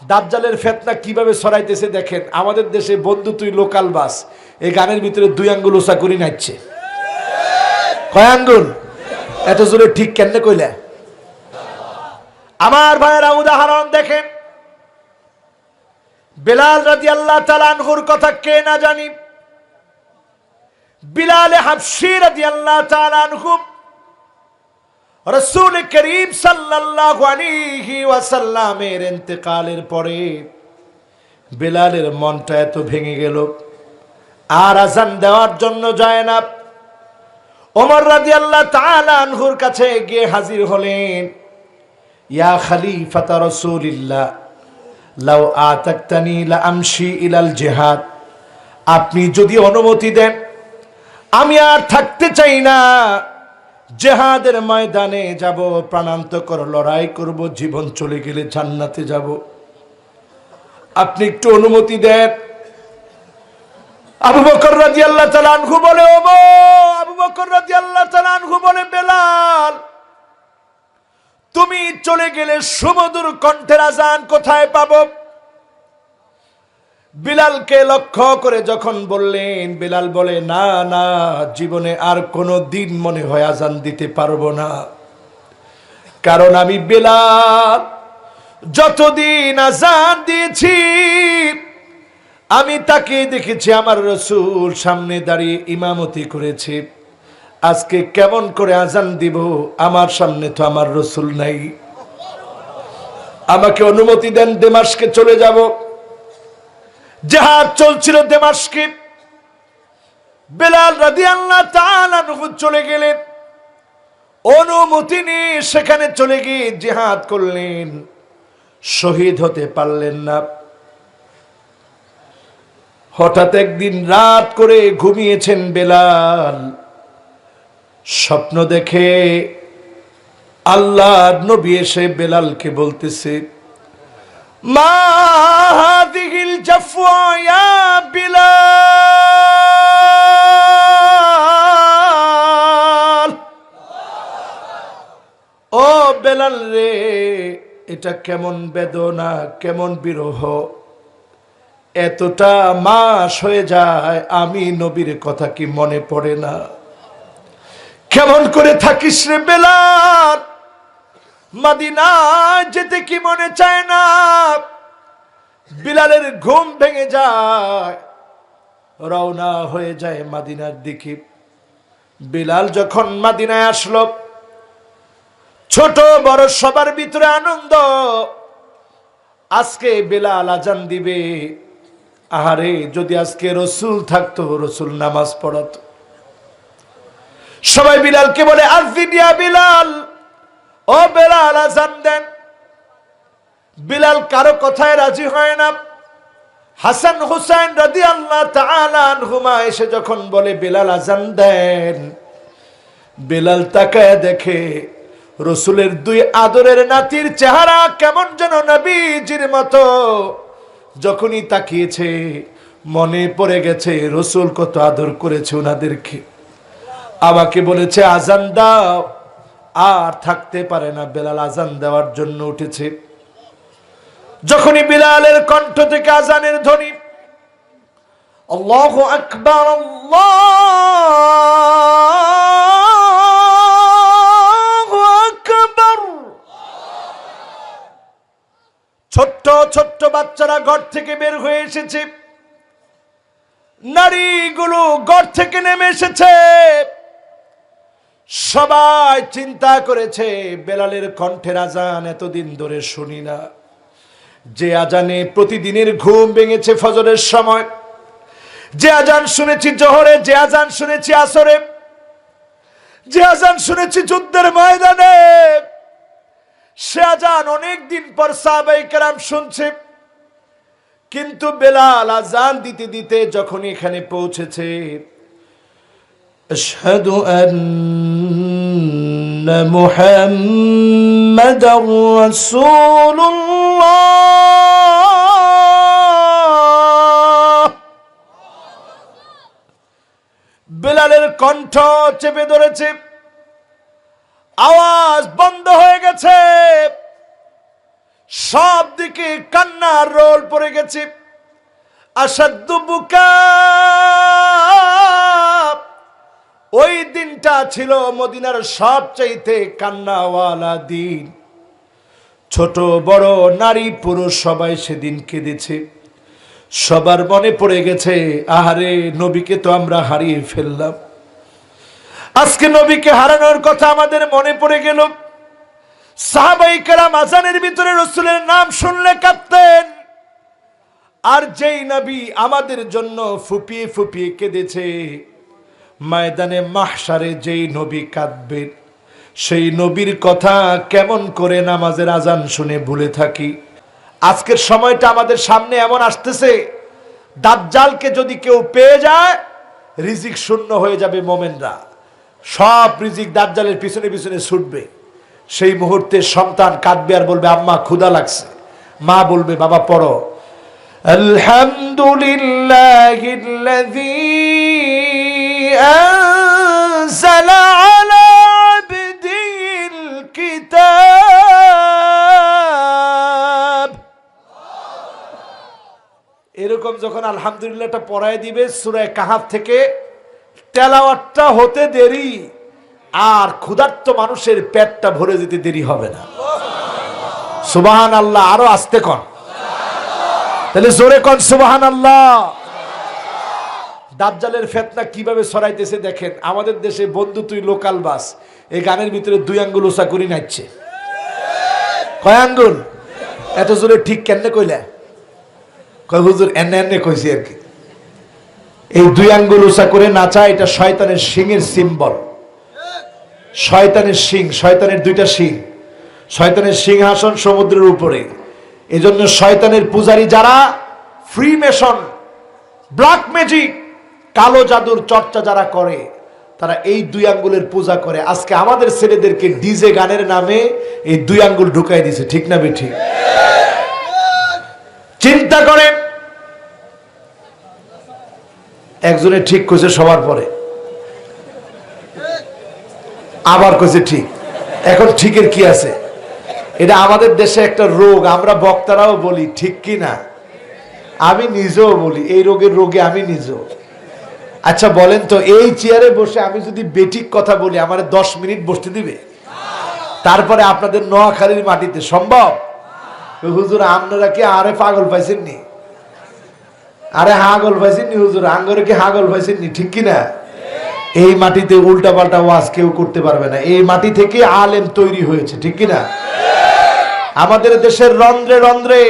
দাজ্জালের ফিতনা কিভাবে ছড়াইতেছে দেখেন। আমাদের দেশে বন্ধু তুই লোকাল বাস, এই গানের ভিতরে 2 আঙ্গুল উঁচা করে নাচছে। কয় আঙ্গুল? এত জোরে ঠিক কেন কইলা? আমার ভাইয়েরা উদাহরণ দেখেন, বেলাল রাদিয়াল্লাহু তাআলা আনহুর কথা কে না জানি। বিলাল হাবশী রাদিয়াল্লাহু তাআলা আনহু রাসূল করিম সাল্লাল্লাহু আলাইহি ওয়াসাল্লামের ইন্তেকালের পরে বেলালের মনটা এত ভেঙে গেল, আর আযান দেওয়ার জন্য যায় না। ওমর রাদিয়াল্লাহু তাআলা আনহুর কাছে গিয়ে হাজির হলেন। ইয়া খলিফাতা রাসূলিল্লাহ লাউ আতাকতানি লা আমশি ইলাল জিহাদ, আপনি যদি অনুমতি দেন আমি আর থাকতে চাই না, জিহাদের ময়দানে যাব, প্রাণান্তকর লড়াই করব, জীবন চলে গেলে জান্নাতে যাব, আপনি একটু অনুমতি দেন। আবু বকর রাদিয়াল্লাহু তাআলা আনহু বলে, আবু বকর রাদিয়াল্লাহু তাআলা আনহু বলে, বেলাল তুমি চলে গেলে সুমধুর কণ্ঠের আযান কোথায় পাবো? বিলালকে লক্ষ্য করে যখন বললেন, বিলাল বলে, না না, জীবনে আর কোনো দিন মনে হয় আযান দিতে পারবো না, কারণ আমি বেলাল যতদিন আযান দিয়েছি আমি তাকে দেখেছি আমার রাসূল সামনে দাঁড়িয়ে ইমামতি করেছে, আজকে কেমন করে আযান দিব? আমার সামনে তো আমার রাসূল নাই, আমাকে অনুমতি দেন, দামেস্কে চলে যাব। জিহাদ চলছিল দামেস্কে। বেলাল রাদিয়াল্লাহু তাআলা আনহু চলে গেলেন, অনুমতি নিয়ে সেখানে চলে গিয়ে জিহাদ করলেন, শহীদ হতে পারলেন না। হঠাৎ একদিন রাত করে ঘুমিয়েছেন বেলাল, স্বপ্ন দেখে আল্লাহর নবী এসে বেলালকে বলতেছে, মা হাযিহিল জাফওয়া ইয়া বিলাল, ও বেলাল রে, এটা কেমন বেদনা, কেমন বিরহ, এতটা মাস হয়ে যায় আমি নবীর কথা কি মনে পড়ে না? কেমন করে থাকিস রে বেলাল, মদিনা যেতে কি মনে চায় না? বিলালের ঘুম ভেঙে যায়, রওনা হয়ে যায় মদিনার দিকে। বিলাল যখন মদিনায় আসলো, ছোট বড় সবার ভিতরে আনন্দ, আজকে বিলাল আযান দিবে। আহারে, যদি আজকে রাসূল থাকতো, রাসূল নামাজ পড়াতো। সবাই বিলালকে বলে, আযিন ইয়া বিলাল, ও বেলাল আযান দেন। বিলাল কারো কথায় রাজি হয় না। হাসান হুসাইন রাদিয়াল্লাহু তাআলা আনহুমা এসে যখন বলে বেলাল আযান দেন, বেলাল তাকায় দেখে রাসূলের 2 আদরের নাতির চেহারা কেমন যেন নবীজির মতো। যখনই তাকিয়েছে মনে পড়ে গেছে রাসূল কত আদর করেছে ওনাদেরকে। আমাকে বলেছে আযান দাও, আর থাকতে পারে না, বেলাল আযান দেওয়ার জন্য উঠেছে। যখনই বিলালের কণ্ঠ থেকে আযানের ধ্বনি, আল্লাহু আকবার, আল্লাহু আকবার, ছোট্ট ছোট্ট বাচ্চারা ঘর থেকে বের হয়ে এসেছে, নারীগুলো ঘর থেকে নেমে এসেছে। সবাই চিন্তা করেছে বেলালের কণ্ঠের আযান এতদিন ধরে শুনি না, যে আযানে প্রতিদিনের ঘুম ভেঙেছে ফজরের সময়, যে আযান শুনেছি জোহরে, যে আযান শুনেছি আসরে, যে আযান শুনেছি যুদ্ধের ময়দানে, সে আযান অনেকদিন পর সাহাবায়ে কেরাম শুনছে। কিন্তু বেলাল আযান দিতে দিতে যখন এখানে পৌঁছেছে, আশহাদু আন্না মুহাম্মাদার রাসূলুল্লাহ, বেলালের কণ্ঠ চেপে ধরেছে, আওয়াজ বন্ধ হয়ে গেছে। সব দিকে কান্নার রোল পড়ে গেছে। আসাদ্দু বুকা, ওই দিনটা ছিল মদিনার সবচাইতে কান্নাওয়ালা দিন। ছোট বড় নারী পুরুষ সবাই সেদিন কেঁদেছে। সবার মনে পড়ে গেছে, আহারে নবীকে তো আমরা হারিয়ে ফেললাম। আজকে নবীকে হারানোর কথা আমাদের মনে পড়ে গেল। সাহাবাই কেরাম আজানের ভিতরে রাসূলের নাম শুনলে কাঁদতেন। আর যেই নবী আমাদের জন্য ফুপিয়ে ফুপিয়ে কেঁদেছে, ময়দানে মাহশারে যেই নবী কাঁদবেন, সেই নবীর কথা কেমন করে নামাজের আজান শুনে ভুলে থাকি। আজকের সময়টা আমাদের সামনে এমন আসতেছে, দাজ্জালকে যদি কেউ পেয়ে যায়, রিজিক শূন্য হয়ে যাবে। মোমেনরা সব রিজিক দাজ্জালের পিছনে পিছনে ছুটবে। সেই মুহূর্তে সন্তান কাঁদবে আর বলবে, আম্মা ক্ষুধা লাগছে। মা বলবে, বাবা পড়ো। আলহামদুলিল্লাহিল্লাযী আনজালা আলা আবদিহিল কিতাব। এরকম যখন আলহামদুলিল্লাহটা পড়ায় দিবে সূরা কাহাফ থেকে, তেলাওয়াতটা হতে দেরি আর ক্ষুধার্ত মানুষের পেটটা ভরে যেতে দেরি হবে না। সুবহানাল্লাহ। আরো আস্তে কন, তাহলে জোরে কন সুবহানাল্লাহ। দাজ্জালের ফিতনা কিভাবে ছড়াইতেছে দেখেন। আমাদের দেশে বন্ধু তুই লোকাল বাস, এই গানের ভিতরে 2 আঙ্গুল উঁচা করে নাচছে। কয় আঙ্গুল? এত জোরে ঠিক কেমনে কইলা? কয় হুজুর এনে এনে কইছি আর কি। এই 2 আঙ্গুল উঁচা করে নাচা, এটা শয়তানের সিংয়ের সিম্বল। শয়তানের সিং, শয়তানের 2টা সিং। শয়তানের সিংহাসন সমুদ্রের উপরে। এজন্য শয়তানের পূজারী যারা, ফ্রি মেশন, ব্ল্যাক ম্যাজিক, কালো জাদুর চর্চা যারা করে, তারা এই 2 আঙ্গুলের পূজা করে। আজকে আমাদের ছেলেদেরকে ডিজে গানের নামে এই 2 আঙ্গুল ঢুকাই দিছে। ঠিক না বেঠিক? চিন্তা করেন। একজনে ঠিক কইছে সবার পরে, আবার কইছে ঠিক। এখন ঠিকের কি আছে? এটা আমাদের দেশে একটা রোগ। আমরা বক্তারাও বলি, ঠিক কি না? আমি নিজেও বলি, এই রোগের রোগে আমি নিজেও। আচ্ছা বলেন তো, এই চেয়ারে বসে আমি যদি বেঠিক কথা বলি, আমার 10 মিনিট বসতে দিবে? তারপরে আপনাদের নোয়াখালীর মাটিতে সম্ভব? হুজুর আপনারা কি আরে পাগল পাইছেন নি? আরে হাগল পাইছেন নি হুজুর? আঙ্গরে কি হাগল পাইছেন নি? ঠিক কি না? এই মাটিতে উল্টা পাল্টা ওয়াজ কেউ করতে পারবে না। এই মাটি থেকে আলেম তৈরি হয়েছে। ঠিক কি না? আমাদের দেশের রন্ধ্রে রন্ধ্রে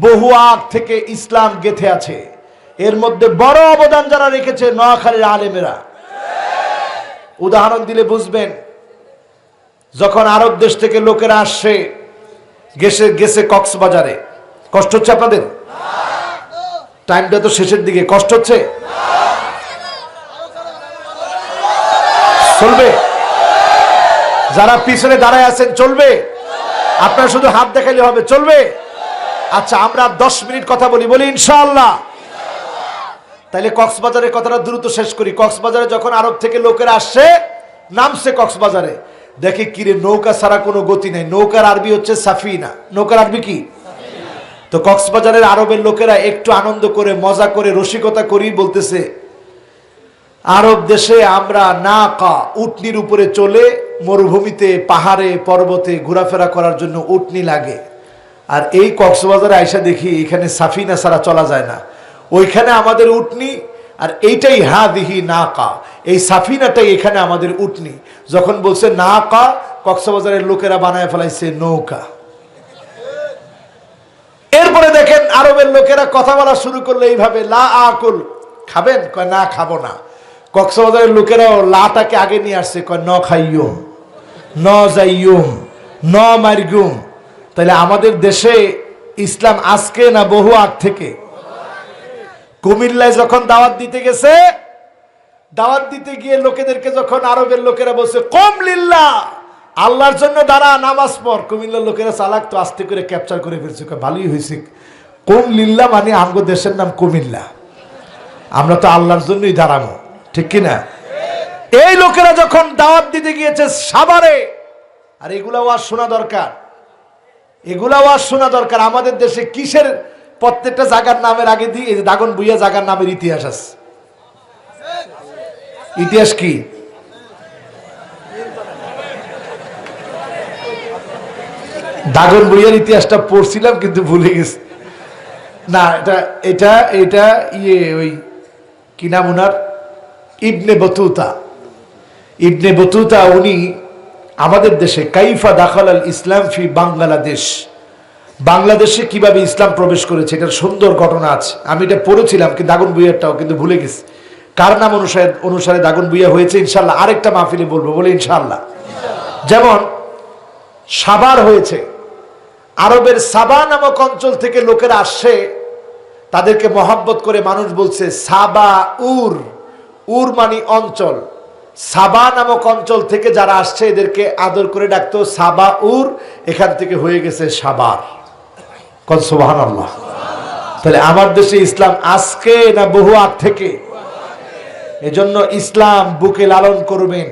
বহু আগ থেকে ইসলাম গেঁথে আছে। এর মধ্যে বড় অবদান যারা রেখেছে, নোয়াখালীর আলেমেরা। উদাহরণ দিলে বুঝবেন। যখন আরব দেশ থেকে লোকেরা আসছে, গেছে কক্সবাজারে। কষ্ট হচ্ছে আপনাদের? টাইমটা তো শেষের দিকে। কষ্ট হচ্ছে? চলবে? যারা পিছনে দাঁড়ায় আছেন চলবে? আপনারা শুধু হাত দেখাইলে হবে? চলবে? আচ্ছা, আমরা 10 মিনিট কথা বলি ইনশাআল্লাহ। তাইলে কক্সবাজারের কথাটা দ্রুত শেষ করি। কক্সবাজারে যখন আরব থেকে লোকেরা আসছে, নামছে কক্সবাজারে, দেখে কিরে নৌকা ছাড়া কোনো গতি নাই। নৌকার আরবি হচ্ছে সাফিনা। নৌকার আরবি কি? তো কক্সবাজারের আরবের লোকেরা একটু আনন্দ করে, মজা করে, রসিকতা করি বলতেছে, আরব দেশে আমরা নাকা, উটনির উপরে চলে, মরুভূমিতে পাহাড়ে পর্বতে ঘোরাফেরা করার জন্য উটনি লাগে। আর এই কক্সবাজারে আইসা দেখি এখানে সাফিনা ছাড়া চলা যায় না। ওইখানে আমাদের উটনি, আর এইটাই হাদিহি নাকা, এই সাফিনাটাই এখানে আমাদের উটনি। যখন বলছে নাকা, কক্সবাজারের লোকেরা বানায় ফেলাইছে নৌকা। এরপরে দেখেন আরবের লোকেরা কথা বলা শুরু করলো এইভাবে, লা আকুল, খাবেন? কয় না, খাবো না। কক্সবাজারের লোকেরাও লাটাকে আগে নিয়ে আসছে, কয় ন খাইয়ুম, ন যাইয়ুম, ন মারগুম। তাহলে আমাদের দেশে ইসলাম আজকে না বহু আগ থেকে? কুমিল্লায় যখন দাওয়াত দিতে গেছে, দাওয়াত দিতে গিয়ে লোকেদেরকে যখন আরবের লোকেরা বলছে কম লিল্লাহ, আল্লাহর জন্য দাঁড়া, নামাজ পড়, কুমিল্লার লোকেরা চালাক তো আস্তে করে ক্যাপচার করে ফেলছে। ভালোই হয়েছে, কোন লিল্লাহ মানে আমগো দেশের নাম কুমিল্লা, আমরা তো আল্লাহর জন্যই দাঁড়াবো। ঠিক কিনা? এই লোকেরা যখন দাওয়াত দিতে গিয়েছে সাভারে, আর এগুলা ওয়াজ শোনা দরকার, এগুলা ওয়াজ শোনা দরকার। আমাদের দেশে কিসের প্রত্যেকটা জায়গার নামের আগে দিয়ে এই যে দাগন ভূঁইয়া জায়গার নামের ইতিহাস আছে। ইতিহাস কি? দাগন ভূঁইয়ার ইতিহাসটা পড়ছিলাম কিন্তু ভুলে গেছি। না, এটা এটা এটা ওই কি নাম উনার, ইবনে বতুতা। ইবনে বতুতা উনি আমাদের দেশে কাইফা দাখাল আল ইসলাম ফি বাংলাদেশ, বাংলাদেশে কিভাবে ইসলাম প্রবেশ করেছে এটার সুন্দর ঘটনা আছে। আমি এটা পড়েছিলাম কিন্তু দাগন ভূঁইয়ারটাও কিন্তু ভুলে গেছি। কার নাম অনুসারে দাগন ভূঁইয়া হয়েছে ইনশাল্লাহ আরেকটা মাহফিলে বলবো, বলে ইনশাল্লাহ। যেমন সাবার হয়েছে, আরবের সাবা নামক অঞ্চল থেকে লোকেরা আসছে, তাদেরকে মহব্বত করে মানুষ বলছে সাবা উর, উর মানে অঞ্চল। সাবা নামক অঞ্চল থেকে যারা আসছে এদেরকে আদর করে ডাকতো সাবা উর, এখান থেকে হয়ে গেছে সাবার। কোন সুবহানাল্লাহ। তাহলে আমার দেশে ইসলাম আজকে না বহু আগ থেকে? এজন্য ইসলাম বুকে লালন করবেন।